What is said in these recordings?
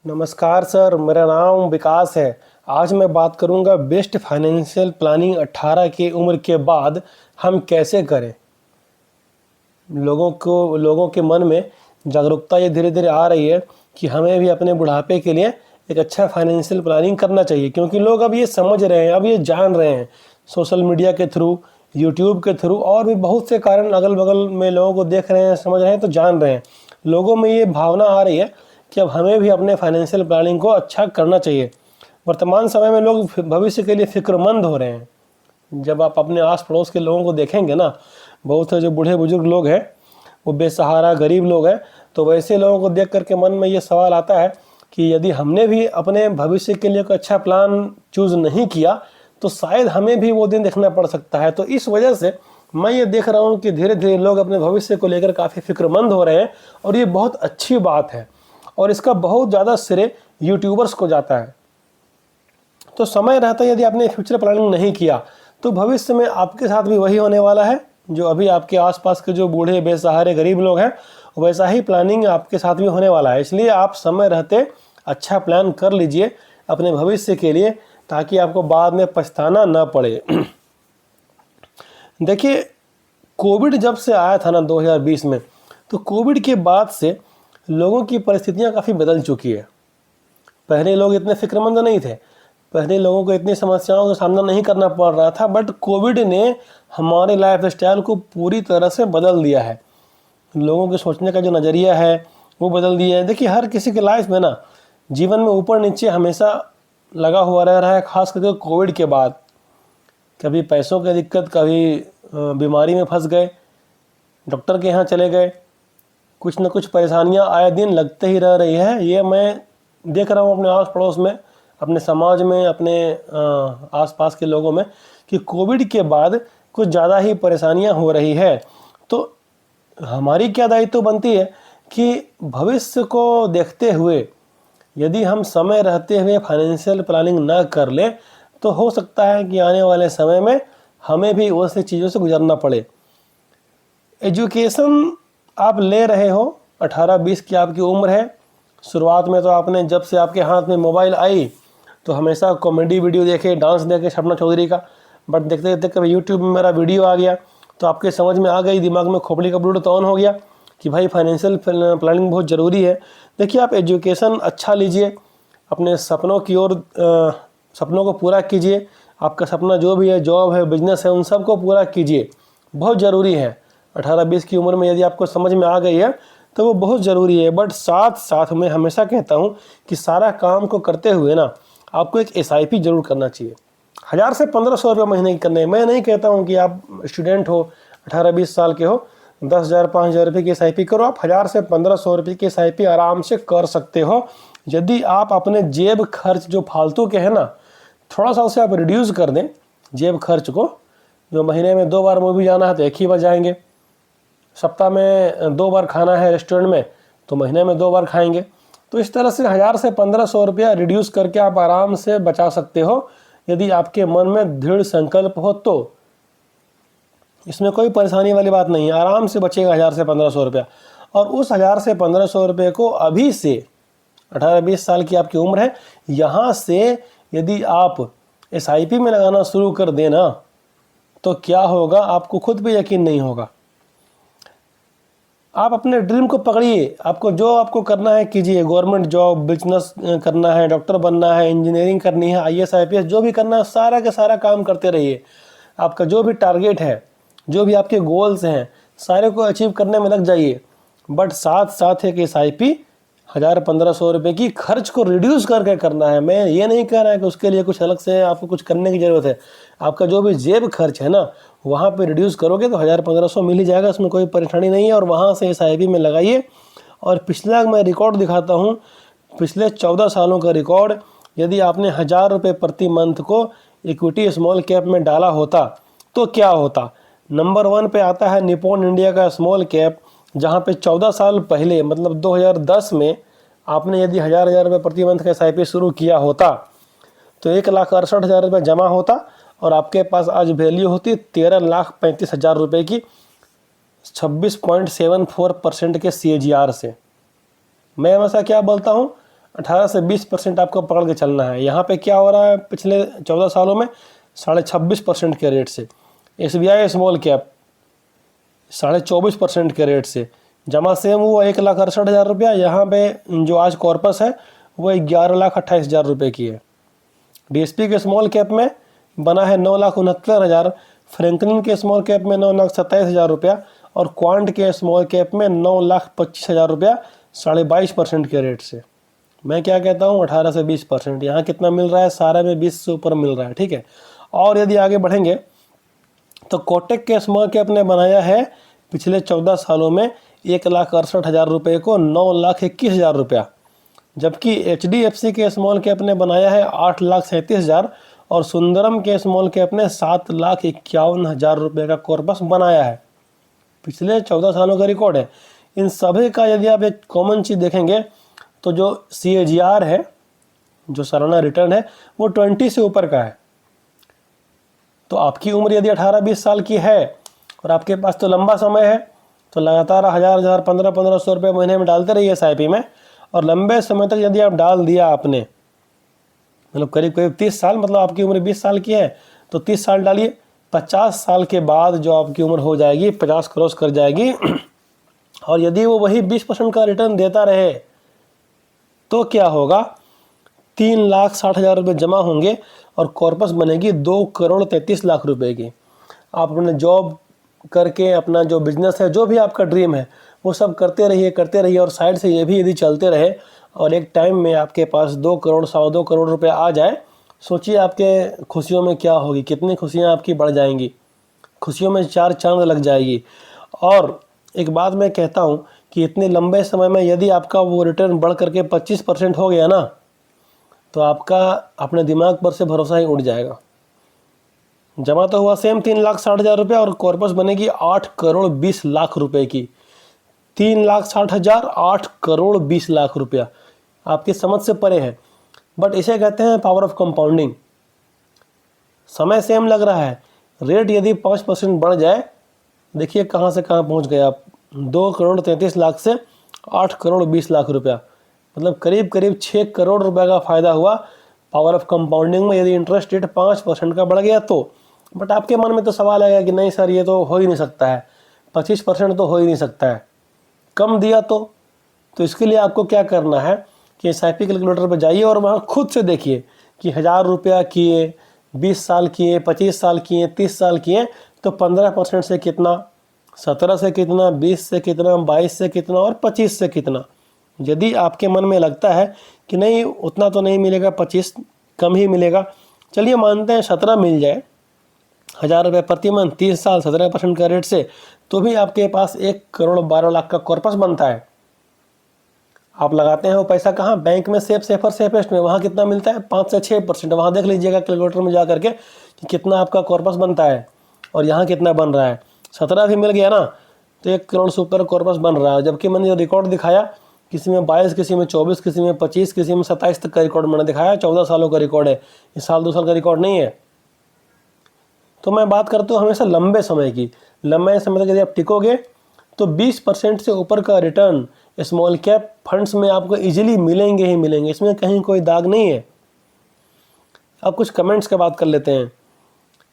नमस्कार सर, मेरा नाम विकास है। आज मैं बात करूंगा बेस्ट फाइनेंशियल प्लानिंग 18 की उम्र के बाद हम कैसे करें। लोगों के मन में जागरूकता ये धीरे धीरे आ रही है कि हमें भी अपने बुढ़ापे के लिए एक अच्छा फाइनेंशियल प्लानिंग करना चाहिए, क्योंकि लोग अब ये समझ रहे हैं, अब ये जान रहे हैं सोशल मीडिया के थ्रू, यूट्यूब के थ्रू और भी बहुत से कारण अगल बगल में लोगों को देख रहे हैं, समझ रहे हैं, तो जान रहे हैं। लोगों में ये भावना आ रही है कि अब हमें भी अपने फाइनेंशियल प्लानिंग को अच्छा करना चाहिए। वर्तमान समय में लोग भविष्य के लिए फिक्रमंद हो रहे हैं। जब आप अपने आस पड़ोस के लोगों को देखेंगे ना, बहुत से जो बूढ़े बुजुर्ग लोग हैं, वो बेसहारा गरीब लोग हैं, तो वैसे लोगों को देख करके मन में ये सवाल आता है कि यदि हमने भी अपने भविष्य के लिए कोई अच्छा प्लान चूज़ नहीं किया तो शायद हमें भी वो दिन देखना पड़ सकता है। तो इस वजह से मैं ये देख रहा हूँ कि धीरे धीरे लोग अपने भविष्य को लेकर काफ़ी फिक्रमंद हो रहे हैं और ये बहुत अच्छी बात है और इसका बहुत ज़्यादा श्रेय यूट्यूबर्स को जाता है। तो समय रहता यदि आपने फ्यूचर प्लानिंग नहीं किया तो भविष्य में आपके साथ भी वही होने वाला है। जो अभी आपके आसपास के जो बूढ़े बेसहारे गरीब लोग हैं, वैसा ही प्लानिंग आपके साथ भी होने वाला है। इसलिए आप समय रहते अच्छा प्लान कर लीजिए अपने भविष्य के लिए, ताकि आपको बाद में पछताना न पड़े। देखिए, कोविड जब से आया था ना 2020 में, तो कोविड के बाद से लोगों की परिस्थितियां काफ़ी बदल चुकी है। पहले लोग इतने फिक्रमंद नहीं थे, पहले लोगों को इतनी समस्याओं का सामना नहीं करना पड़ रहा था, बट कोविड ने हमारे लाइफ स्टाइल को पूरी तरह से बदल दिया है। लोगों के सोचने का जो नज़रिया है वो बदल दिया है। देखिए, हर किसी के लाइफ में ना जीवन में ऊपर नीचे हमेशा लगा हुआ रह रहा है, खास करके कोविड के बाद। कभी पैसों की दिक्कत, कभी बीमारी में फंस गए, डॉक्टर के यहाँ चले गए, कुछ न कुछ परेशानियां आए दिन लगते ही रह रही है। ये मैं देख रहा हूँ अपने आस पड़ोस में, अपने समाज में, अपने आसपास के लोगों में, कि कोविड के बाद कुछ ज़्यादा ही परेशानियां हो रही है। तो हमारी क्या दायित्व बनती है कि भविष्य को देखते हुए यदि हम समय रहते हुए फाइनेंशियल प्लानिंग ना कर ले तो हो सकता है कि आने वाले समय में हमें भी वैसी चीज़ों से गुजरना पड़े। एजुकेशन आप ले रहे हो, 18-20 की आपकी उम्र है। शुरुआत में तो आपने, जब से आपके हाथ में मोबाइल आई तो हमेशा कॉमेडी वीडियो देखे, डांस देखे शबनम चौधरी का, बट देखते देखते कभी यूट्यूब में मेरा वीडियो आ गया तो आपके समझ में आ गई, दिमाग में खोपड़ी का ब्लूटूथ ऑन हो गया कि भाई फाइनेंशियल प्लानिंग बहुत ज़रूरी है। देखिए, आप एजुकेशन अच्छा लीजिए, अपने सपनों की ओर सपनों को पूरा कीजिए। आपका सपना जो भी है, जॉब है, बिजनेस है, उन सब को पूरा कीजिए, बहुत ज़रूरी है। 18-20 की उम्र में यदि आपको समझ में आ गई है तो वो बहुत ज़रूरी है। बट साथ साथ मैं हमेशा कहता हूँ कि सारा काम को करते हुए ना आपको एक SIP जरूर करना चाहिए। 1000 से 1500 रुपये महीने की करने। मैं नहीं कहता हूँ कि आप स्टूडेंट हो, 18-20 साल के हो, 10,000 5,000 रुपये की SIP करो। आप 1000 से 1500 रुपये की SIP आराम से कर सकते हो यदि आप अपने जेब खर्च जो फालतू के हैं ना, थोड़ा सा उसे आप रिड्यूस कर दें जेब खर्च को। जो महीने में 2 बार मूवी जाना है तो 1 ही बार जाएंगे, सप्ताह में 2 बार खाना है रेस्टोरेंट में तो महीने में 2 बार खाएंगे। तो इस तरह से 1000 से 1500 रुपया रिड्यूस करके आप आराम से बचा सकते हो यदि आपके मन में दृढ़ संकल्प हो तो। इसमें कोई परेशानी वाली बात नहीं है, आराम से बचेगा 1000 से 1500 रुपया। और उस 1000 से 1500 रुपये को अभी से, 18-20 साल की आपकी उम्र है, यहाँ से यदि आप SIP में लगाना शुरू कर देना तो क्या होगा आपको खुद पे यकीन नहीं होगा। आप अपने ड्रीम को पकड़िए, आपको करना है कीजिए। गवर्नमेंट जॉब, बिजनेस करना है, डॉक्टर बनना है, इंजीनियरिंग करनी है, IAS IPS जो भी करना है, सारा का सारा काम करते रहिए। आपका जो भी टारगेट है, जो भी आपके गोल्स हैं, सारे को अचीव करने में लग जाइए। बट साथ साथ एक SIP 1000-1500 रुपये की खर्च को रिड्यूस करके करना है। मैं ये नहीं कह रहा है कि उसके लिए कुछ अलग से आपको कुछ करने की ज़रूरत है। आपका जो भी जेब खर्च है ना, वहाँ पे रिड्यूस करोगे तो 1000-1500 मिल ही जाएगा, उसमें कोई परेशानी नहीं है। और वहाँ से SIP में लगाइए। और पिछला मैं रिकॉर्ड दिखाता हूँ, पिछले 14 सालों का रिकॉर्ड। यदि आपने 1000 रुपये प्रति मंथ को इक्विटी स्मॉल कैप में डाला होता तो क्या होता। नंबर 1 पे आता है निप्पॉन इंडिया का स्मॉल कैप, जहाँ पे 14 साल पहले मतलब 2010 में आपने यदि 1000 रुपये प्रति मंथ का SIP शुरू किया होता तो 1,68,000 रुपये जमा होता और आपके पास आज वैल्यू होती 13,35,000 रुपये की, 26.74% के CAGR से। मैं हमेशा क्या बोलता हूँ, 18 से 20% आपको पकड़ के चलना है। यहाँ पे क्या हो रहा है पिछले 14 सालों में 26.5% के रेट से। SBI स्मॉल कैप 24.5% के रेट से। जमा सेम हुआ 1,68,000 रुपया। यहाँ पे जो आज कॉर्पस है वो 11,28,000 रुपये की है। DSP के स्मॉल कैप में बना है 9,69,000। फ्रैंकलिन के स्मॉल कैप में 9,27,000 रुपया और क्वांट के स्मॉल कैप में 9,25,000 रुपया 22.5% के रेट से। मैं क्या कहता हूँ 18 से 20%। यहाँ कितना मिल रहा है? सारे में 20 से ऊपर मिल रहा है, ठीक है। और यदि आगे बढ़ेंगे तो कोटक के स्मॉल कैप ने बनाया है पिछले 14 सालों में 1,68,000 रुपये को 9,21,000 रुपया, जबकि HDFC के स्मॉल कैप ने बनाया है 8,37,000 और सुंदरम के स्मॉल कैप ने 7,51,000 रुपये का कॉर्पस बनाया है। पिछले 14 सालों का रिकॉर्ड है। इन सभी का यदि आप एक कॉमन चीज़ देखेंगे तो जो CAGR है, जो सालाना रिटर्न है, वो 20 से ऊपर का है। तो आपकी उम्र यदि 18-20 साल की है और आपके पास तो लंबा समय है, तो लगातार 1,000 1,500 रुपये महीने में डालते रहिए SIP में। और लंबे समय तक यदि आप डाल दिया आपने, मतलब करीब करीब 30 साल, मतलब आपकी उम्र 20 साल की है तो 30 साल डालिए। 50 साल के बाद जो आपकी उम्र हो जाएगी 50 क्रॉस कर जाएगी और यदि वो वही 20% का रिटर्न देता रहे तो क्या होगा? 3,60,000 रुपये जमा होंगे और कॉर्पस बनेगी 2,33,00,000 रुपये की। आप अपने जॉब करके अपना जो बिजनेस है, जो भी आपका ड्रीम है, वो सब करते रहिए और साइड से ये भी यदि चलते रहे और एक टाइम में आपके पास 2 करोड़ 2.25 करोड़ रुपये आ जाए, सोचिए आपके खुशियों में क्या होगी, कितनी खुशियाँ आपकी बढ़ जाएंगी, खुशियों में 4 चांद लग जाएगी। और एक बात मैं कहता हूँ कि इतने लंबे समय में यदि आपका वो रिटर्न बढ़ करके 25% हो गया ना, तो आपका अपने दिमाग पर से भरोसा ही उड़ जाएगा। जमा तो हुआ सेम 3,60,000 रुपया और कॉर्पस बनेगी 8,20,00,000 रुपये की। 3,60,000 8,20,00,000 रुपया आपकी समझ से परे है, बट इसे कहते हैं पावर ऑफ कंपाउंडिंग। समय सेम लग रहा है, रेट यदि 5% बढ़ जाए, देखिए कहाँ से कहाँ पहुँच गए आप। 2,33,00,000 से 8,20,00,000 रुपया, मतलब करीब करीब 6 करोड़ रुपए का फ़ायदा हुआ पावर ऑफ कंपाउंडिंग में, यदि इंटरेस्ट रेट 5% का बढ़ गया तो। बट आपके मन में तो सवाल आएगा कि नहीं सर, ये तो हो ही नहीं सकता है, 25% तो हो ही नहीं सकता है, कम दिया तो इसके लिए आपको क्या करना है कि SIP कैलकुलेटर पर जाइए और वहाँ खुद से देखिए कि 1,000 रुपया किए, 20 साल किए, 25 साल किए, 30 साल किए, तो 15% से कितना, 17 से कितना, 20 से कितना, 22 से कितना और 25 से कितना। यदि आपके मन में लगता है कि नहीं उतना तो नहीं मिलेगा, 25 कम ही मिलेगा, चलिए मानते हैं 17 मिल जाए, 1,000 रुपये प्रति मंथ, 30 साल, 17% का रेट से, तो भी आपके पास 1,12,00,000 का कॉर्पस बनता है। आप लगाते हैं वो पैसा कहाँ? बैंक में सेफेस्ट में। वहाँ कितना मिलता है? 5 से 6%। वहाँ देख लीजिएगा कैलकुलेटर में जा करके कि कितना आपका कॉर्पस बनता है और यहाँ कितना बन रहा है। 17 भी मिल गया ना, तो 1 करोड़ से ऊपर कॉर्पस बन रहा है। जबकि मैंने जो रिकॉर्ड दिखाया, किसी में 22, किसी में 24, किसी में 25, किसी में 27 तक का रिकॉर्ड मैंने दिखाया। 14 सालों का रिकॉर्ड है, इस साल 2 साल का रिकॉर्ड नहीं है। तो मैं बात करता हूँ हमेशा लंबे समय की। लंबे समय तक यदि आप टिकोगे तो 20% से ऊपर का रिटर्न स्मॉल कैप फंड्स में आपको इजीली मिलेंगे ही मिलेंगे, इसमें कहीं कोई दाग नहीं है। अब कुछ कमेंट्स का बात कर लेते हैं।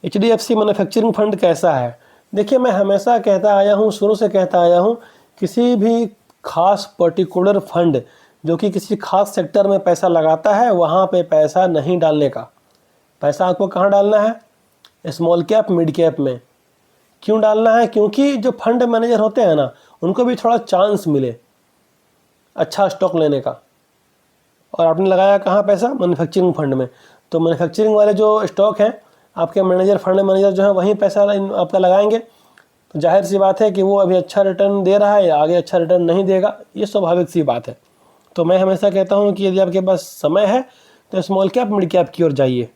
HDFC मैन्युफैक्चरिंग फंड कैसा है? देखिए, मैं हमेशा कहता आया हूँ, शुरू से कहता आया हूँ, किसी भी खास पर्टिकुलर फंड जो कि किसी खास सेक्टर में पैसा लगाता है, वहाँ पे पैसा नहीं डालने का। पैसा आपको कहाँ डालना है? स्मॉल कैप, मिड कैप में। क्यों डालना है? क्योंकि जो फंड मैनेजर होते हैं ना, उनको भी थोड़ा चांस मिले अच्छा स्टॉक लेने का। और आपने लगाया कहाँ पैसा? मैन्युफैक्चरिंग फंड में। तो मैन्युफैक्चरिंग वाले जो स्टॉक हैं, आपके मैनेजर, फंड मैनेजर जो है, वहीं पैसा आपका लगाएंगे। तो जाहिर सी बात है कि वो अभी अच्छा रिटर्न दे रहा है या आगे अच्छा रिटर्न नहीं देगा, ये स्वाभाविक सी बात है। तो मैं हमेशा कहता हूँ कि यदि आपके पास समय है तो स्मॉल कैप, मिड कैप की ओर जाइए।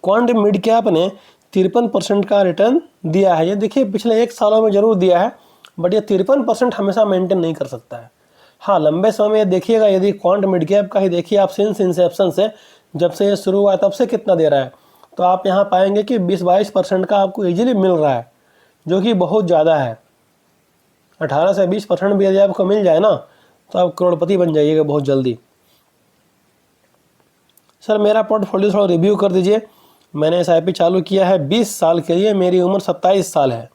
क्वांट मिड कैप ने 53% का रिटर्न दिया है। ये देखिए पिछले 1 सालों में ज़रूर दिया है, बट ये 53% हमेशा मेंटेन नहीं कर सकता है। हाँ, लंबे समय में देखिएगा, यदि क्वांट मिड कैप का ही देखिए आप, सिंस इंसेप्शन से, जब से ये शुरू हुआ तब से कितना दे रहा है, तो आप यहाँ पाएंगे कि 20-22% का आपको इजीली मिल रहा है, जो कि बहुत ज़्यादा है। 18 से 20% भी यदि आपको मिल जाए ना, तो आप करोड़पति बन जाइएगा बहुत जल्दी। सर मेरा पोर्टफोलियो थोड़ा रिव्यू कर दीजिए। मैंने SIP चालू किया है 20 साल के लिए, मेरी उम्र 27 साल है।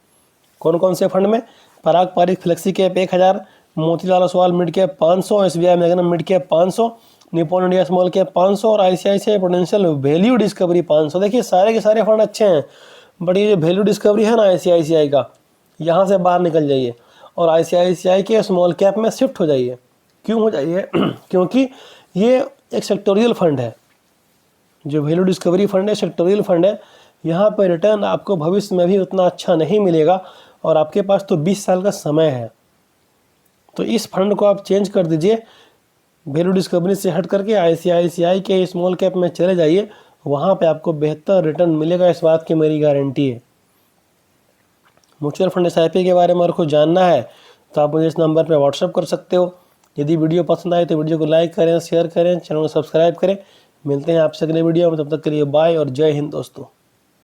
कौन कौन से फंड में? Parag Parikh flexi cap 1000, Motilal Oswal mid cap 500, SBI Magnum mid cap 500, Nippon India small cap 500 और ICICI पोटेंशियल वैल्यू डिस्कवरी 500। देखिए सारे के सारे फंड अच्छे हैं, बट ये जो वैल्यू डिस्कवरी है ना ICICI का, यहाँ से बाहर निकल जाइए और ICICI के स्मॉल कैप में शिफ्ट हो जाइए। क्यों हो जाइए? क्योंकि ये एक सेक्टोरियल फंड है। जो वैल्यू डिस्कवरी फंड है सेक्टोरियल फंड है, यहाँ पर रिटर्न आपको भविष्य में भी उतना अच्छा नहीं मिलेगा और आपके पास तो 20 साल का समय है। तो इस फंड को आप चेंज कर दीजिए, वैल्यू डिस्कवरी से हट करके ICICI के स्मॉल कैप में चले जाइए, वहाँ पे आपको बेहतर रिटर्न मिलेगा, इस बात की मेरी गारंटी है। म्यूचुअल फंड SIP के बारे में अगर कुछ जानना है तो आप मुझे इस नंबर पर व्हाट्सअप कर सकते हो। यदि वीडियो पसंद आए तो वीडियो को लाइक करें, शेयर करें, चैनल को सब्सक्राइब करें। मिलते हैं आपसे अगले वीडियो में, तब तक के लिए बाय और जय हिंद दोस्तों।